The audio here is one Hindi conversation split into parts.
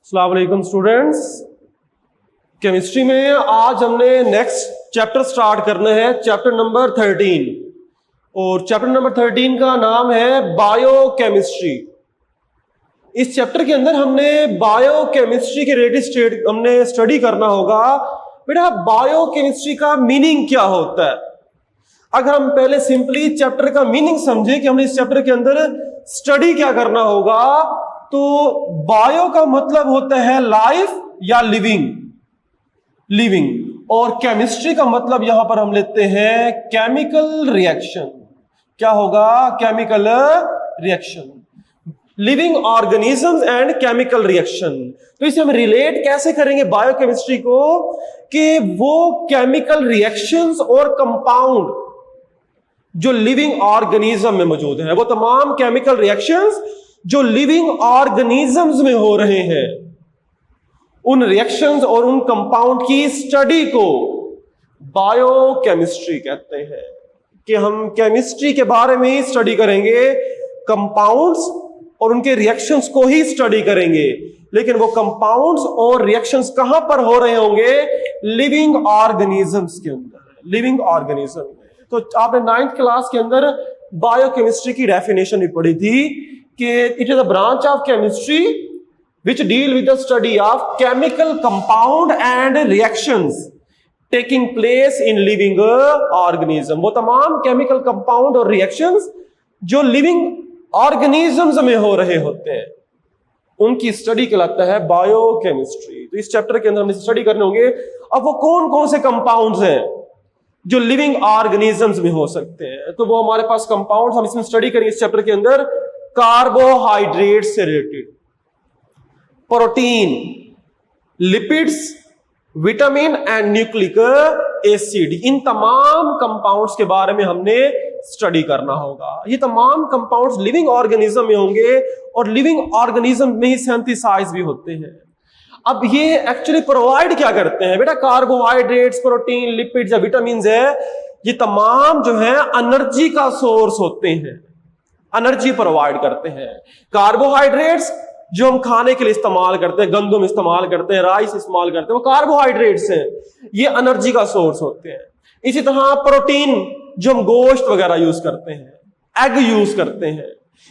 अस्सलाम वालेकुम स्टूडेंट्स। केमिस्ट्री में आज हमने नेक्स्ट चैप्टर स्टार्ट करना है, चैप्टर नंबर 13। और चैप्टर नंबर 13 का नाम है बायोकेमिस्ट्री। इस चैप्टर के अंदर हमने बायोकेमिस्ट्री के रिलेटेड हमने स्टडी करना होगा। बेटा बायोकेमिस्ट्री का मीनिंग क्या होता है? अगर हम पहले सिंपली चैप्टर का मीनिंग समझे कि हमने इस चैप्टर के अंदर स्टडी क्या करना होगा, तो बायो का मतलब होता है लाइफ या लिविंग, और केमिस्ट्री का मतलब यहां पर हम लेते हैं केमिकल रिएक्शन। क्या होगा? Chemical reaction, living organisms and chemical reaction. तो इसे हम रिलेट कैसे करेंगे बायोकेमिस्ट्री को कि वो केमिकल रिएक्शंस और कंपाउंड जो लिविंग ऑर्गेनिज्म में मौजूद है, वो तमाम केमिकल रिएक्शंस जो लिविंग ऑर्गेनिजम्स में हो रहे हैं, उन रिएक्शंस और उन कंपाउंड की स्टडी को बायोकेमिस्ट्री कहते हैं। कि हम केमिस्ट्री के बारे में ही स्टडी करेंगे, कंपाउंड्स और उनके रिएक्शंस को ही स्टडी करेंगे, लेकिन वो कंपाउंड्स और रिएक्शंस कहां पर हो रहे होंगे? लिविंग ऑर्गेनिजम्स के अंदर, लिविंग ऑर्गेनिज्म में। तो आपने 9th क्लास के अंदर बायोकेमिस्ट्री की डेफिनेशन भी पढ़ी थी कि it is a branch of chemistry which deal with the study of chemical compound and reactions taking place in living organism। वो तमाम केमिकल कंपाउंड और रिएक्शंस जो लिविंग ऑर्गेनिजम्स में हो रहे होते हैं, उनकी स्टडी कहलाता है बायोकेमिस्ट्री। तो इस चैप्टर के अंदर हम स्टडी करने होंगे अब वो कौन कौन से कंपाउंड्स हैं जो लिविंग ऑर्गेनिजम्स में हो सकते हैं। तो वो हमारे पास कंपाउंड्स हम इसमें स्टडी करेंगे इस चैप्टर के अंदर कार्बोहाइड्रेट से related, protein, lipids, vitamin and nucleic acid. इन तमाम कंपाउंड्स के बारे में हमने स्टडी करना होगा। ये तमाम कंपाउंड्स लिविंग ऑर्गेनिज्म में होंगे और लिविंग ऑर्गेनिज्म में ही सिंथेसाइज भी होते हैं। अब ये एक्चुअली प्रोवाइड क्या करते हैं? बेटा कार्बोहाइड्रेट्स, प्रोटीन, लिपिड्स या विटामिन है, ये तमाम जो है एनर्जी का सोर्स होते हैं, एनर्जी प्रोवाइड करते हैं। कार्बोहाइड्रेट्स जो हम खाने के लिए इस्तेमाल करते हैं, गंदम इस्तेमाल करते हैं, राइस इस्तेमाल करते हैं, वो कार्बोहाइड्रेट्स हैं, ये एनर्जी का सोर्स होते हैं। इसी तरह प्रोटीन जो हम गोश्त वगैरह यूज करते हैं, एग यूज करते हैं,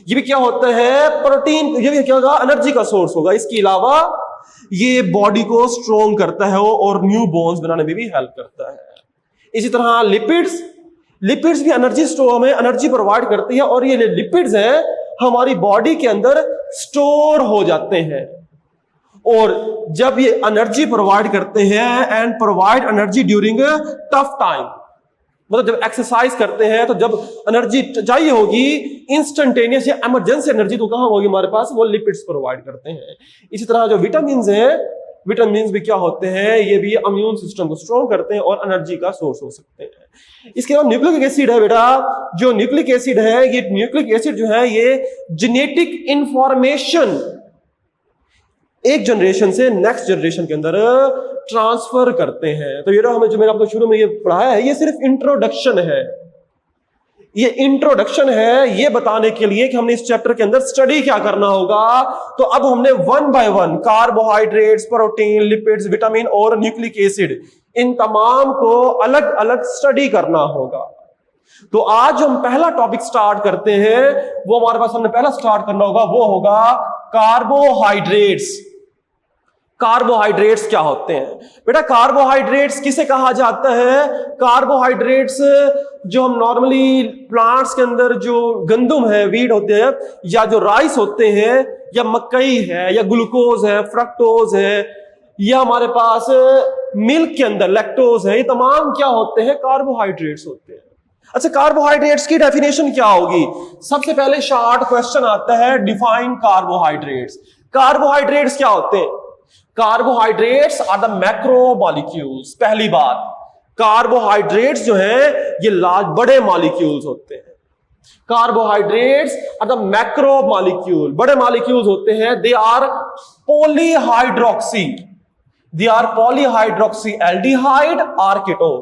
ये भी क्या होता है? प्रोटीन, ये भी क्या होगा? एनर्जी का सोर्स होगा। इसके अलावा ये बॉडी को स्ट्रॉन्ग करता है और न्यू बोन्स बनाने में भी हेल्प करता है। इसी तरह लिपिड्स भी एनर्जी स्टोर में एनर्जी प्रोवाइड करती है, और ये लिपिड्स हैं हमारी बॉडी के अंदर स्टोर हो जाते हैं, और जब ये एनर्जी प्रोवाइड करते हैं and provide energy during tough time, मतलब जब एक्सरसाइज करते हैं तो जब एनर्जी चाहिए होगी इंस्टेंटेनियस या इमरजेंसी एनर्जी, तो कहां होगी हमारे पास? वो लिपिड्स प्रोवाइड करते हैं। इसी तरह जो विटामिन हैं, विटामिन भी क्या होते हैं? ये भी इम्यून सिस्टम को स्ट्रॉन्ग करते हैं और एनर्जी का सोर्स हो सकते हैं। इसके अलावा न्यूक्लिक एसिड है बेटा, जो न्यूक्लिक एसिड है, ये न्यूक्लिक एसिड जो है ये जेनेटिक इंफॉर्मेशन एक जनरेशन से नेक्स्ट जनरेशन के अंदर ट्रांसफर करते हैं। तो ये हमें जो मैंने आपको शुरू में ये पढ़ाया है, ये सिर्फ इंट्रोडक्शन है। ये इंट्रोडक्शन है ये बताने के लिए कि हमने इस चैप्टर के अंदर स्टडी क्या करना होगा। तो अब हमने 1 by 1 carbohydrates, protein, lipids, vitamin और न्यूक्लिक एसिड, इन तमाम को अलग अलग स्टडी करना होगा। तो आज हम पहला टॉपिक स्टार्ट करते हैं, वो हमारे पास हमने पहला स्टार्ट करना होगा, वो होगा कार्बोहाइड्रेट्स। कार्बोहाइड्रेट्स क्या होते हैं? बेटा कार्बोहाइड्रेट्स किसे कहा जाता है? कार्बोहाइड्रेट्स जो हम नॉर्मली प्लांट्स के अंदर जो गंदम है, वीट होते हैं, या जो राइस होते हैं, या मकई है, या ग्लूकोज है, फ्रक्टोज है, या हमारे पास मिल्क के अंदर लैक्टोज है, ये तमाम क्या होते हैं? कार्बोहाइड्रेट्स होते हैं। अच्छा, कार्बोहाइड्रेट्स की डेफिनेशन क्या होगी? सबसे पहले शॉर्ट क्वेश्चन आता है, डिफाइन कार्बोहाइड्रेट्स। कार्बोहाइड्रेट्स क्या होते हैं? Carbohydrates are the macromolecules. पहली बात, कार्बोहाइड्रेट्स जो है ये बड़े मॉलिक्यूल्स होते हैं। कार्बोहाइड्रेट्स आर द मैक्रोमॉलिक्यूल, बड़े मॉलिक्यूल्स होते हैं। दे आर पॉलीहाइड्रोक्सी एल्डिहाइड और कीटोन।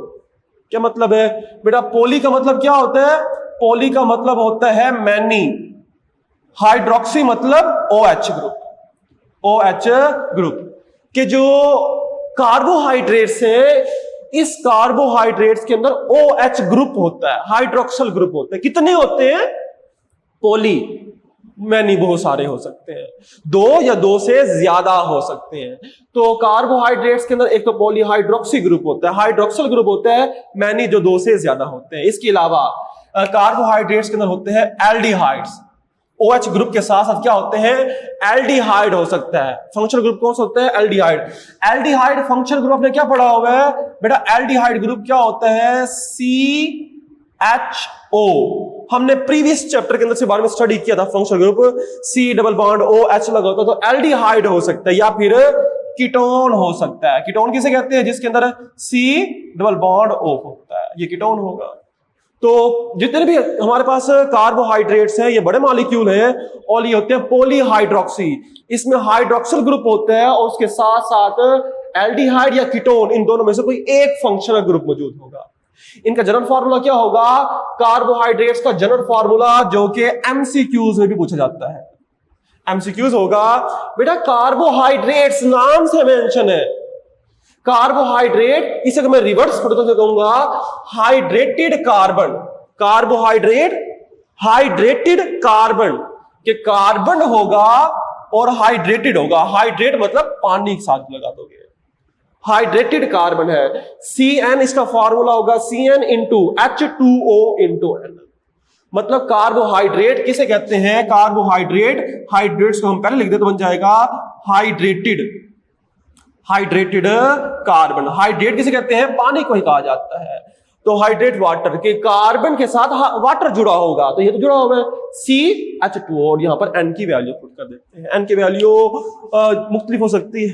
क्या मतलब है बेटा? पॉली का मतलब क्या होता है? पॉली का मतलब होता है मैनी, हाइड्रोक्सी मतलब OH ग्रुप। OH ग्रुप के जो कार्बोहाइड्रेट्स हैं, इस कार्बोहाइड्रेट्स के अंदर OH ग्रुप होता है, हाइड्रोक्सिल ग्रुप होते हैं। कितने होते हैं? पॉली, मैनी, बहुत सारे हो सकते हैं, 2 या 2 से ज्यादा हो सकते हैं। तो कार्बोहाइड्रेट्स के अंदर एक तो पॉलीहाइड्रोक्सी ग्रुप होता है, हाइड्रोक्सिल ग्रुप होता है, मैनी जो 2 से ज्यादा होते हैं। इसके अलावा कार्बोहाइड्रेट्स के अंदर होते हैं एल्डिहाइड्स। OH ग्रुप के साथ साथ क्या होते हैं? एल्डिहाइड हो सकता है। फंक्शनल ग्रुप कौन सा होता है? एल्डिहाइड। एल्डिहाइड फंक्शनल ग्रुप आपने क्या पढ़ा हुआ है बेटा? एल्डिहाइड ग्रुप क्या होता है? CHO। हमने प्रीवियस चैप्टर के अंदर से बारे में स्टडी किया था। Functional group C double bond OH लगा होता है, तो एल्डिहाइड हो सकता है या फिर कीटोन हो सकता है। कीटोन किसे कहते हैं? जिसके अंदर C डबल बॉन्ड O होता है, ये कीटोन होगा। तो जितने भी हमारे पास कार्बोहाइड्रेट्स हैं, ये बड़े मॉलिक्यूल हैं और ये होते हैं पॉलीहाइड्रोक्सी। इसमें हाइड्रोक्सिल ग्रुप होता है और उसके साथ साथ एल्डिहाइड या कीटोन, इन दोनों में से कोई एक फंक्शनल ग्रुप मौजूद होगा। इनका जनरल फार्मूला क्या होगा? कार्बोहाइड्रेट्स का जनरल फार्मूला जो कि एमसीक्यूज में भी पूछा जाता है। एमसीक्यूज होगा बेटा, कार्बोहाइड्रेट्स नाम से मेंशन है। कार्बोहाइड्रेट, इसे मैं रिवर्स पढ़ता से कहूंगा hydrated carbon. Carbohydrate hydrated carbon, के कार्बन होगा और हाइड्रेटेड होगा। हाइड्रेट मतलब पानी के साथ लगा दोगे, हाइड्रेटेड कार्बन है। CN इसका फॉर्मूला होगा CN into H2O into N। मतलब कार्बोहाइड्रेट किसे कहते हैं? कार्बोहाइड्रेट, हाइड्रेट्स को हम पहले लिख दे तो बन जाएगा हाइड्रेटेड, हाइड्रेटेड कार्बन। हाइड्रेट किसे कहते हैं? पानी को ही कहा जाता है। तो हाइड्रेट वाटर के कार्बन के साथ वाटर जुड़ा होगा, तो ये तो जुड़ा हुआ है CH2O, और यहां पर N की वैल्यू पुट कर देते हैं। N की वैल्यू मुख्तलिफ हो सकती है,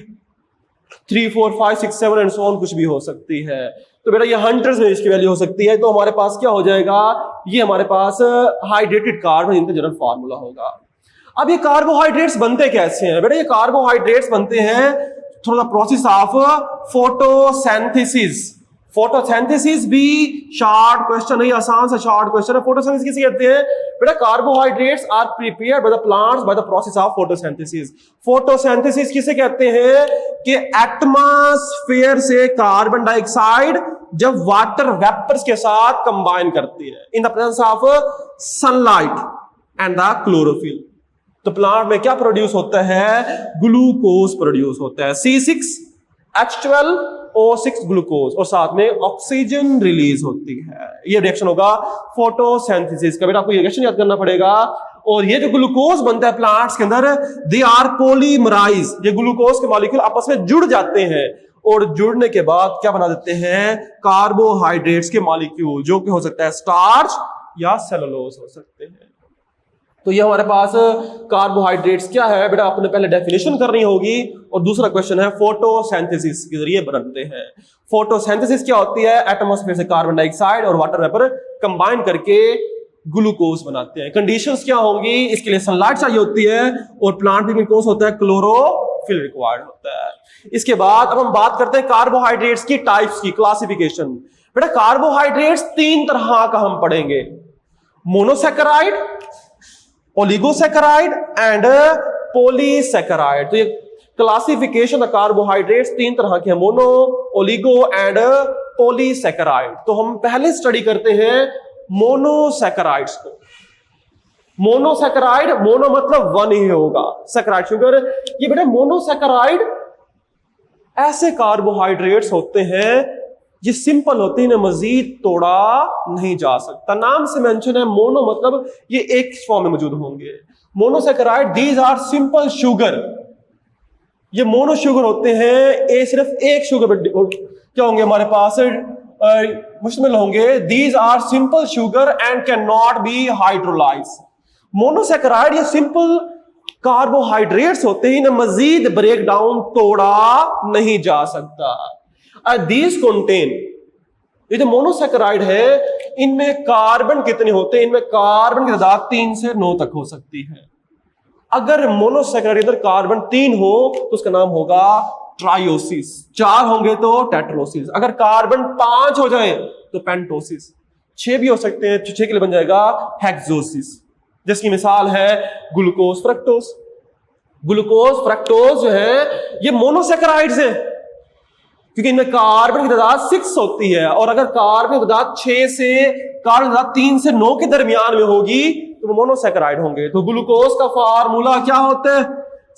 3, 4, 5, 6, 7 एंड सो ऑन, कुछ भी हो सकती है। तो बेटा ये हंड्रेड्स में इसकी वैल्यू हो सकती है। तो हमारे पास क्या हो जाएगा? ये हमारे पास हाइड्रेटेड कार्बन, इनका जनरल फार्मूला होगा। अब ये कार्बोहाइड्रेट्स बनते कैसे हैं बेटा? ये कार्बोहाइड्रेट्स बनते हैं through the process of photosynthesis. Photosynthesis भी शॉर्ट क्वेश्चन है, आसान सा शॉर्ट क्वेश्चन है। फोटोसिंथेसिस किसे कहते हैं बेटा? Carbohydrates are prepared by the plants by the process of photosynthesis. Photosynthesis किसे कहते हैं? कि एटमॉस्फेयर से कार्बन डाइऑक्साइड जब वाटर वेपर्स के साथ कंबाइन करती है in the presence of sunlight and the chlorophyll, तो प्लांट में क्या प्रोड्यूस होता है? ग्लूकोज प्रोड्यूस होता है, C6H12O6 ग्लूकोज, और साथ में ऑक्सीजन रिलीज होती है। ये रिएक्शन होगा फोटोसिंथेसिस का। बेटा आपको ये रिएक्शन याद करना पड़ेगा। और ये जो ग्लूकोज बनता है प्लांट्स के अंदर, दे आर पॉलीमराइज। ये ग्लूकोज के मॉलिक्यूल आपस में जुड़ जाते हैं और जुड़ने के बाद क्या बना देते हैं? कार्बोहाइड्रेट्स के मॉलिक्यूल, जो कि हो सकता है स्टार्च या सेलुलोज हो सकते हैं। तो ये हमारे पास कार्बोहाइड्रेट्स क्या है बेटा? आपने पहले डेफिनेशन करनी होगी, और दूसरा क्वेश्चन है फोटोसिंथेसिस के जरिए बनते हैं। फोटोसिंथेसिस क्या होती है? एटमॉस्फेयर से कार्बन डाइऑक्साइड और वाटर वेपर कंबाइन करके ग्लूकोज बनाते हैं। कंडीशंस क्या होंगी? इसके लिए सनलाइट चाहिए होती है और प्लांट में कौन सा होता है? क्लोरोफिल रिक्वायर्ड होता है। इसके बाद अब हम बात करते हैं कार्बोहाइड्रेट्स की टाइप्स की, क्लासिफिकेशन। बेटा कार्बोहाइड्रेट्स 3 तरह का हम पढ़ेंगे, मोनोसैकेराइड, ओलिगोसैकेराइड एंड पॉलीसैकेराइड। तो ये क्लासिफिकेशन ऑफ कार्बोहाइड्रेट्स 3 तरह के हैं, मोनो, ओलिगो एंड पॉलीसैकेराइड। तो हम पहले स्टडी करते हैं मोनोसैकेराइड्स को। मोनोसैकेराइड, मोनो मतलब 1 ही होगा, सैकेराइड शुगर। ये बेटा मोनोसैकेराइड ऐसे कार्बोहाइड्रेट्स होते हैं ये सिंपल होते हैं, इन्हें मजीद तोड़ा नहीं जा सकता। नाम से मेंशन है मोनो, मतलब ये एक फॉर्म में मौजूद होंगे। Monosaccharide, these are simple sugar. ये मोनो शुगर होते हैं, ये सिर्फ एक शुगर पर क्या होंगे हमारे पास? मुश्तमिल होंगे। These are simple sugar and can not be hydrolyse. Monosaccharide ये सिंपल कार्बोहाइड्रेट्स होते हैं, इन्हें मजीद ब्रेक डाउन तोड़ा नहीं जा सकता। These contain, ये जो मोनोसैकेराइड है इनमें कार्बन कितने होते हैं? इनमें कार्बन की तादाद 3 से 9 तक हो सकती है। अगर मोनोसैकेराइड अंदर कार्बन 3 हो तो उसका नाम होगा ट्रायोसिस, 4 होंगे तो टेट्रोसिस, अगर कार्बन 5 हो जाए तो पेंटोसिस, 6 भी हो सकते हैं, 6 के लिए बन जाएगा हेक्सोसिस। जिसकी मिसाल है ग्लूकोज, फ्रक्टोज। ग्लूकोज फ्रक्टोज जो है ये मोनोसैकेराइड्स हैं, क्योंकि इनमें कार्बन की तादाद 6 होती है, और अगर कार्बन की तादाद 6 से कार्बन की तादाद 3 से 9 के दरमियान में होगी तो वो मोनोसैकेराइड होंगे। तो ग्लूकोज का फार्मूला क्या होता है?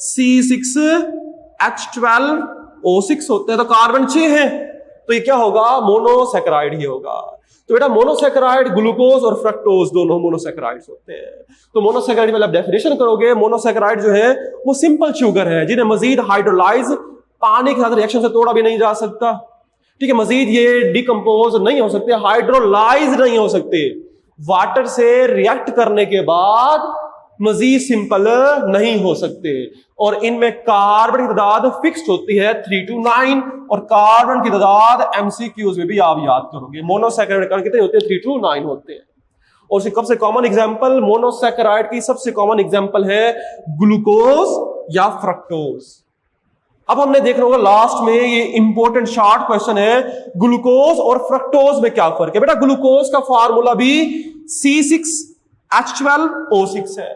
C6H12O6 होते हैं, तो कार्बन 6 है, तो ये क्या होगा? मोनोसैकेराइड ही होगा। तो बेटा मोनोसैकेराइड ग्लूकोज और फ्रक्टोज दोनों मोनोसैकेराइड्स होते हैं। तो मोनोसैकेराइड में आप डेफिनेशन करोगे, मोनोसैकेराइड जो है वो सिंपल शुगर है जिन्हें मजीद हाइड्रोलाइज पानी के साथ रिएक्शन से तोड़ा भी नहीं जा सकता, ठीक है, मजीद ये डिकम्पोज नहीं हो सकते, हाइड्रोलाइज नहीं हो सकते, वाटर से रिएक्ट करने के बाद मजीद सिंपल नहीं हो सकते, और इनमें कार्बन की तादाद फिक्स्ड होती है 3 to 9, और कार्बन की तादाद एमसीक्यूज में भी आप याद करोगे मोनोसैकेराइड कितने होते हैं? 3 to 9 होते हैं। और सबसे कॉमन एग्जांपल मोनोसैकेराइड की सबसे कॉमन एग्जांपल है ग्लूकोज या फ्रक्टोज। अब हमने देखना होगा लास्ट में, ये इंपॉर्टेंट शॉर्ट क्वेश्चन है, ग्लूकोज और फ्रक्टोज में क्या फर्क है? बेटा ग्लूकोज का फार्मूला भी C6H12O6 है,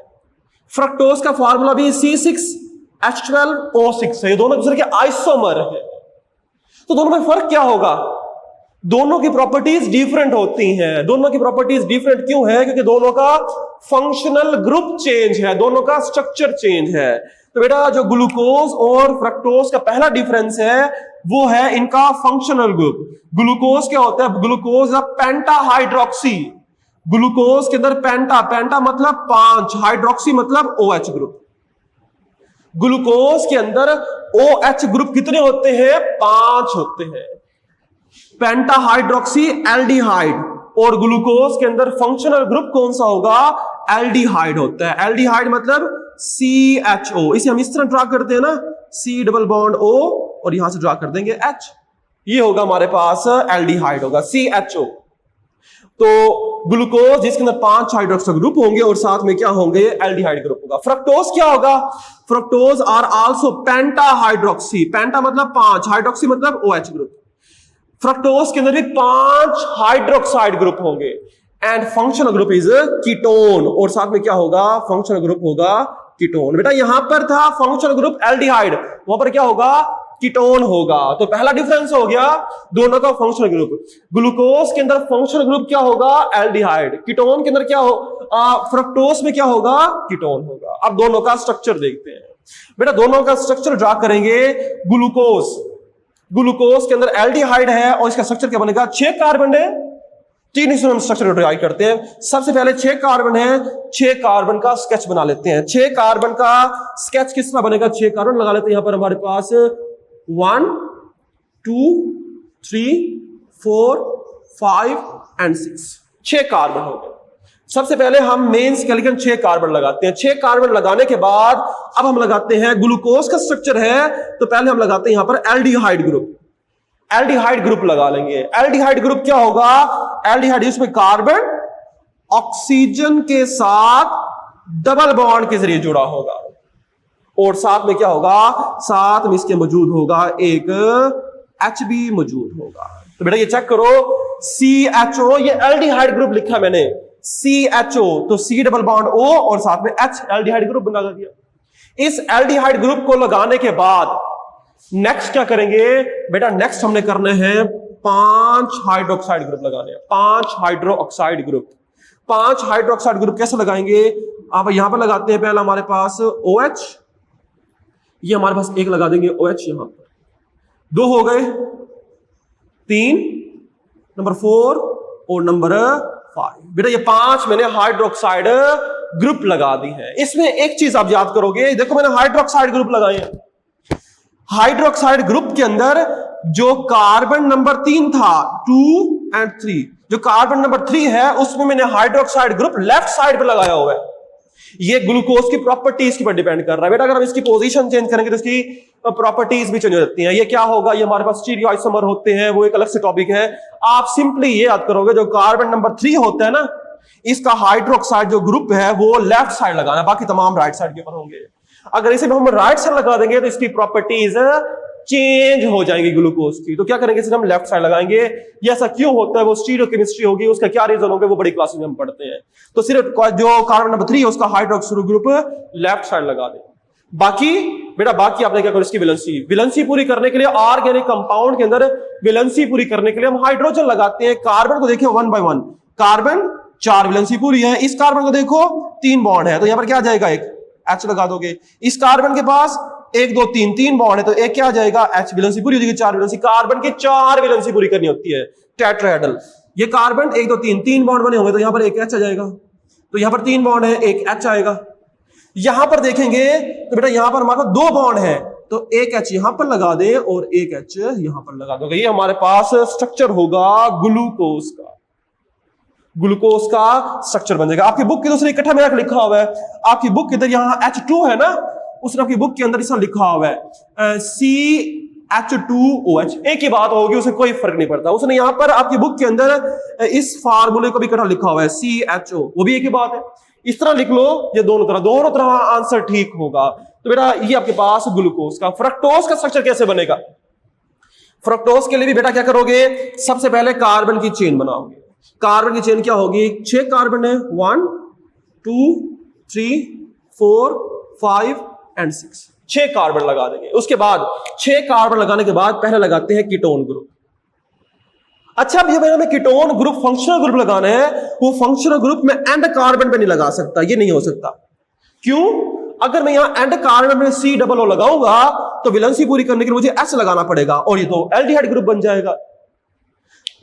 फ्रक्टोज का फार्मूला भी C6H12O6 है, ये दोनों दूसरे के आइसोमर है। तो दोनों में फर्क क्या होगा? दोनों की प्रॉपर्टीज डिफरेंट होती हैं। दोनों की प्रॉपर्टीज डिफरेंट क्यों है? क्योंकि दोनों का फंक्शनल ग्रुप चेंज है, दोनों का स्ट्रक्चर चेंज है। तो बेटा जो ग्लूकोज और फ्रक्टोज का पहला डिफरेंस है वो है इनका फंक्शनल ग्रुप। ग्लूकोज क्या होता है? ग्लूकोज पेंटा हाइड्रोक्सी, ग्लूकोज के अंदर पेंटा मतलब 5, हाइड्रोक्सी मतलब OH ग्रुप। ग्लूकोज के अंदर OH ग्रुप कितने होते हैं? 5 होते हैं। पेंटा हाइड्रोक्सी एल्डिहाइड, और ग्लूकोज के अंदर फंक्शनल ग्रुप कौन सा होगा? एल्डिहाइड होता है। एल्डिहाइड मतलब CHO, इसे हम इस तरह ड्रा करते हैं ना, C डबल बॉन्ड O, और यहां से ड्रा कर देंगे H, ये होगा हमारे पास एल्डिहाइड होगा CHO। तो ग्लूकोज जिसके अंदर 5 हाइड्रोक्सिल ग्रुप होंगे और साथ में क्या होंगे? एल्डिहाइड ग्रुप होगा। फ्रक्टोज क्या होगा? Fructose are also penta hydroxy, penta मतलब 5, हाइड्रोक्सी मतलब OH ग्रुप। फ्रक्टोज के अंदर भी 5 हाइड्रोक्साइड ग्रुप होंगे, and functional group is ketone, और साथ में क्या होगा? फंक्शनल ग्रुप होगा कीटोन। बेटा यहां पर था फंक्शनल ग्रुप एल्डिहाइड, वहां पर क्या होगा? कीटोन होगा। तो पहला डिफरेंस हो गया दोनों का फंक्शनल ग्रुप। ग्लूकोज के अंदर फंक्शनल ग्रुप क्या होगा? एल्डिहाइड। कीटोन के अंदर क्या हो? फ्रक्टोज में क्या होगा? कीटोन होगा। अब दोनों का स्ट्रक्चर देखते हैं। बेटा दोनों का स्ट्रक्चर ड्रा करेंगे। ग्लूकोज के अंदर एल्डिहाइड है और इसका स्ट्रक्चर क्या बनेगा? 6 कार्बन है। 3 हम स्ट्रक्चर ड्राइव करते हैं। सबसे पहले 6 कार्बन है, 6 कार्बन का स्केच बना लेते हैं। 6 कार्बन का स्केच किस तरह बनेगा? 6 कार्बन लगा लेते हैं। यहां पर हमारे पास 1 2 3 4 5 एंड 6, 6 कार्बन हो गए। सबसे पहले हम मेन स्केलेटन 6 कार्बन लगाते हैं। 6 कार्बन लगाने के बाद अब हम लगाते हैं, ग्लूकोज का स्ट्रक्चर है तो पहले हम लगाते हैं यहां पर एल्डिहाइड ग्रुप। एल्डिहाइड ग्रुप लगा लेंगे। एल्डिहाइड ग्रुप क्या होगा? एल्डिहाइड इसमें कार्बन ऑक्सीजन के साथ डबल बॉन्ड के जरिए जुड़ा होगा, और साथ में क्या होगा? साथ में इसके मौजूद होगा एक H भी मौजूद होगा। तो बेटा ये चेक करो, CHO, ये एल्डिहाइड ग्रुप लिखा मैंने CHO, तो C डबल बॉन्ड O और साथ में H, एल्डिहाइड ग्रुप बना दिया। इस एल्डिहाइड ग्रुप को लगाने के बाद नेक्स्ट क्या करेंगे? बेटा नेक्स्ट हमने करने हैं 5 हाइड्रोक्साइड ग्रुप लगाने हैं। 5 हाइड्रोक्साइड ग्रुप। 5 हाइड्रोक्साइड ग्रुप कैसे लगाएंगे? आप यहां पर लगाते हैं, पहला हमारे पास OH, ये हमारे पास एक लगा देंगे OH, यहां पर 2 हो गए, 3, नंबर 4 और नंबर 5। बेटा ये 5 मैंने हाइड्रोक्साइड ग्रुप लगा दी है। इसमें एक चीज आप याद करोगे, देखो मैंने हाइड्रोक्साइड ग्रुप लगाए हैं। हाइड्रोक्साइड ग्रुप के अंदर जो कार्बन नंबर 3 था, 2 and 3, जो कार्बन नंबर 3 है उसमें मैंने हाइड्रोक्साइड ग्रुप लेफ्ट साइड पे लगाया हुआ है। ये ग्लूकोज की प्रॉपर्टीज के पर डिपेंड कर रहा है। बेटा अगर हम इसकी पोजीशन चेंज करेंगे तो इसकी प्रॉपर्टीज भी चेंज हो जाती हैं। ये क्या होगा? ये हमारे पास स्टीरियोआइसोमर होते हैं, वो एक अलग से टॉपिक है। आप सिंपली ये याद करोगे, जो कार्बन नंबर 3 होता है ना, इसका हाइड्रोक्साइड जो ग्रुप है वो लेफ्ट साइड लगाना है, बाकी तमाम राइट साइड के ऊपर होंगे। अगर इसे हम राइट साइड लगा देंगे तो इसकी प्रॉपर्टीज चेंज हो जाएंगी ग्लूकोज की। तो क्या करेंगे? इसे हम लेफ्ट साइड लगाएंगे। ये ऐसा क्यों होता है? वो स्टीरियोकेमिस्ट्री होगी, उसका क्या रीजन होगा, वो बड़ी क्लासेस में हम पढ़ते हैं। तो सिर्फ जो कार्बन नंबर 3 है उसका हाइड्रोक्साइड ग्रुप लेफ्ट साइड लगा दें। बाकी बेटा बाकी आपने क्या करो, इसकी वैलेंसी पूरी करने के लिए ऑर्गेनिक कंपाउंड के अंदर वैलेंसी पूरी करने के लिए हम हाइड्रोजन लगाते हैं। कार्बन को देखिए 1 बाय 1, कार्बन 4 वैलेंसी पूरी है। इस कार्बन को देखो 3 बॉन्ड है, तो यहां पर क्या आ जाएगा, एक H लगा दोगे। इस कार्बन के पास 1 2 3 बॉन्ड है, तो एक क्या आ जाएगा, H। वैलेंसी पूरी हो जाएगी 4 वैलेंसी। कार्बन की 4 वैलेंसी पूरी करनी होती है, टेट्राहेड्रल। ये कार्बन 1 2 3 बॉन्ड बने होंगे, तो यहां पर एक H आ जाएगा। तो यहां पर 3 बॉन्ड है, एक H आएगा। यहां पर देखेंगे तो बेटा यहां पर हमारे पास 2 बॉन्ड है, तो एक H यहां पर लगा दे और एक H यहां पर लगा दो। ये हमारे पास स्ट्रक्चर होगा ग्लूकोज का। ग्लूकोज का स्ट्रक्चर बन जाएगा। आपकी बुक के दूसरे इकट्ठा मेरा लिखा हुआ है, आपकी बुक के अंदर यहां H2 है ना, उसने आपकी बुक के अंदर इसमें लिखा हुआ है CH2OH। एक ही बात होगी, उसे कोई फर्क नहीं पड़ता। उसने यहां पर आपकी बुक के अंदर इस फार्मूले को भी इकट्ठा लिखा हुआ है CHO, वो भी एक ही बात है। इस तरह लिख लो, ये दोनों तरह आंसर ठीक होगा। तो बेटा ये आपके पास ग्लूकोज का। फ्रक्टोज का स्ट्रक्चर कैसे बनेगा? फ्रक्टोज के लिए भी बेटा क्या करोगे, सबसे पहले कार्बन की चेन बनाओगे। कार्बन की चेन क्या होगी, 6 कार्बन है, 1 2 3 4 5 एंड 6, 6 कार्बन लगा देंगे। उसके बाद 6 कार्बन लगाने के बाद पहले लगाते हैं कीटोन ग्रुप। अच्छा भैया हमें कीटोन ग्रुप फंक्शनल ग्रुप लगाना है, वो फंक्शनल ग्रुप में एंड कार्बन पे नहीं लगा सकता, ये नहीं हो सकता। क्यों? अगर मैं यहां एंड कार्बन में COO लगाऊंगा तो वैलेंसी पूरी करने के लिए मुझे S लगाना पड़ेगा, और ये तो एल्डिहाइड ग्रुप बन जाएगा।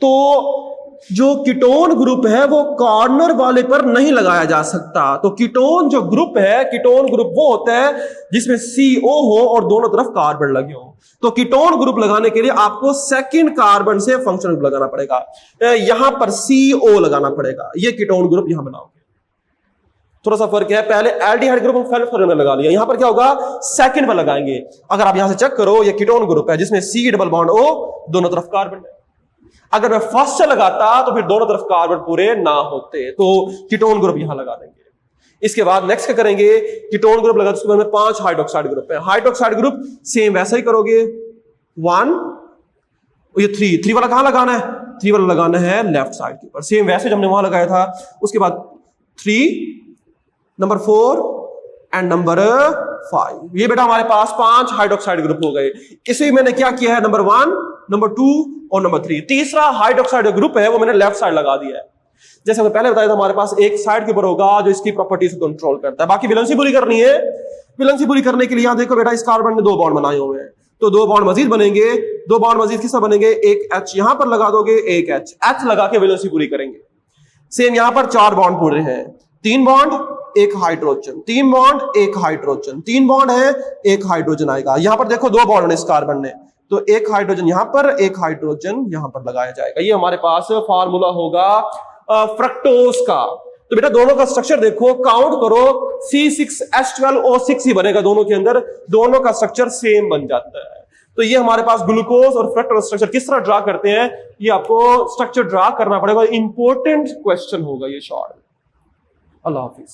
तो जो कीटोन ग्रुप है वो कॉर्नर वाले पर नहीं लगाया जा सकता। तो कीटोन जो ग्रुप है, कीटोन ग्रुप वो होता है जिसमें CO हो और दोनों तरफ कार्बन लगे हो। तो कीटोन ग्रुप लगाने के लिए आपको सेकंड कार्बन से फंक्शनल ग्रुप लगाना पड़ेगा, यहां पर CO लगाना पड़ेगा। ये कीटोन ग्रुप यहां बनाओगे। थोड़ा सा फर्क है, पहले एल्डिहाइड ग्रुप हम फर्स्ट में लगा लिया, यहां पर क्या होगा, सेकंड पर लगाएंगे। अगर आप यहां से चेक करो, ये कीटोन ग्रुप है जिसमें C डबल बॉन्ड O, दोनों तरफ कार्बन है। अगर मैं फर्स्ट से लगाता तो फिर दोनों तरफ कार्बन पूरे ना होते, तो कीटोन ग्रुप यहां लगा देंगे। इसके बाद नेक्स्ट क्या करेंगे, कीटोन ग्रुप लगा, उसके बाद में 5 हाइड्रोक्साइड ग्रुप है। हाइड्रोक्साइड ग्रुप सेम वैसा ही करोगे, 1 ये 3 वाला कहां लगाना है, 3 वाला लगाना है लेफ्ट साइड के ऊपर, सेम वैसे जो हमने वहां लगाया था। उसके बाद 3, नंबर 4 एंड नंबर 5। ये बेटा हमारे पास 5 हाइड्रोक्साइड ग्रुप हो गए। इसे मैंने क्या किया है, नंबर 1, नंबर 2 और नंबर 3। तीसरा हाइड्रोक्साइड ग्रुप है वो मैंने लेफ्ट साइड लगा दिया है। जैसे हमने पहले बताया था, हमारे पास एक साइड के ऊपर होगा जो इसकी प्रॉपर्टीज को कंट्रोल करता है। बाकी वैलेंसी पूरी करनी है। वैलेंसी पूरी करने के लिए यहां देखो बेटा, इस कार्बन ने 2 बॉन्ड बनाए हुए हैं, तो 2 बॉन्ड मजीद बनेंगे। 2 बॉन्ड मजीद किससे बनेंगे, एक H यहां पर लगा दोगे, एक H लगा के वैलेंसी पूरी करेंगे। सेम यहां पर 4 बॉन्ड पूरे हैं, 3 बॉन्ड एक हाइड्रोजन, 3 बॉन्ड एक हाइड्रोजन, 3 बॉन्ड है एक हाइड्रोजन आएगा। यहां पर देखो 2 बॉन्ड इस कार्बन ने, तो एक हाइड्रोजन यहां पर, एक हाइड्रोजन यहां पर लगाया जाएगा। ये हमारे पास फार्मूला होगा फ्रक्टोज का। तो बेटा दोनों का स्ट्रक्चर देखो, काउंट करो, C6H12O6 ही बनेगा दोनों के अंदर, दोनों का स्ट्रक्चर सेम बन जाता है। तो ये हमारे पास ग्लूकोज और फ्रक्टोज स्ट्रक्चर किस तरह ड्रा करते हैं, ये आपको स्ट्रक्चर ड्रा करना पड़ेगा। इंपॉर्टेंट क्वेश्चन होगा ये शॉर्ट। अल्लाह हाफिज।